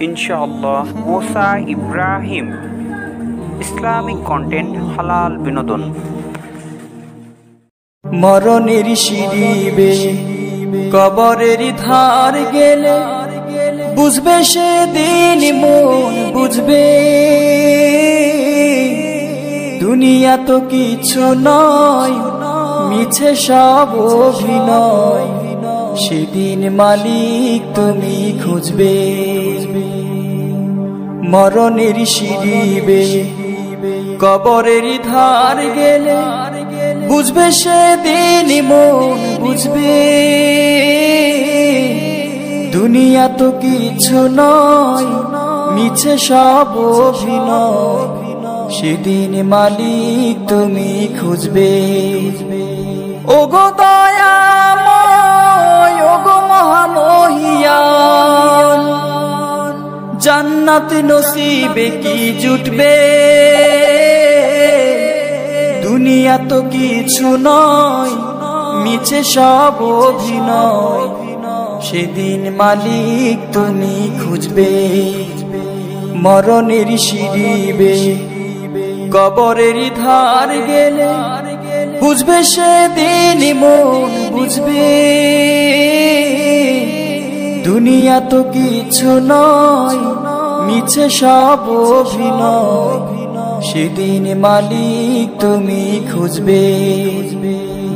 ইনশাআল্লাহ Musa Ibrahim, Islamic content, হালাল বিনোদন। মরণের সিঁড়ি বেয়ে কবরের ধার গেলে বুঝবে সেদিন মন বুঝবে, দুনিয়া তো কিছু নয়, মিছে সব অভিনয়, সেদিন মালিক তুমি খুঁজবে। মরণের সিঁড়ি বেয়ে কবরের ধার গেলে বুঝবে সেদিন মন বুঝবে, দুনিয়া তো কিছু নয়, মিছে সব অভিনয়, সেদিন মালিক তুমি খুঁজবে। ওগো দয়াময়, ওগো মহামহিয়ান, জান্নাত নসিবে কি জুটবে, দুনিয়া তো কিছু নয়, মিছে সব অভিনয়, সেদিন মালিক তুমি খুঁজবে। মরণের সিঁড়ি বেয়ে কবরের ধার গেলে বুঝবে সেদিন মন বুঝবে, দুনিয়া তো কিছু নয়, মিছে সব অভিনয়, সেদিন মালিক তুমি খুঁজবে।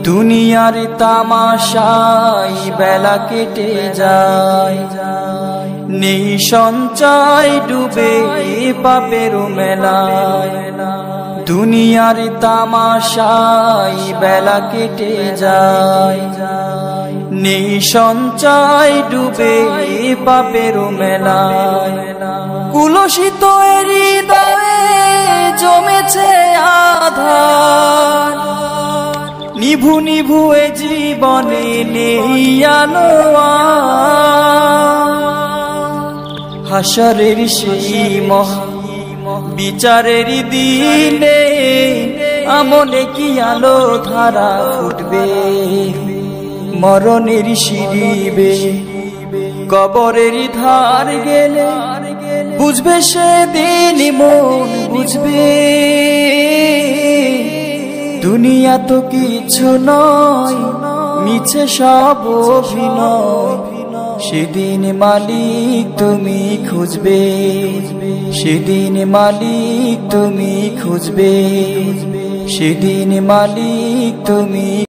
দুনিয়ার তামাশায় বেলা কেটে যায়, নেই সঞ্চয় ডুবে পাপের মেলায়, দুনিয়ার তামাশায় বেলা কেটে যায়, নেই সঞ্চয় ডুবে পাপের মেলায়, কুলসিত হৃদয়ে জমেছে আধার, নিভু নিভু এ জীবনে নেই আলো হাসরের সেই মহা বিচারের দিনে আমনে কি আলো ধারা ফুটবে। মরণের সিঁড়ি বেয়ে কবরের ধার গেলে বুঝবে সেদিন মন বুঝবে, দুনিয়া তো কিছু নয়, মিছে সব অভিনয়, সেদিন মালিক তুমি খুঁজবে, সেদিন মালিক তুমি খুঁজবে, সেদিন মালিক তুমি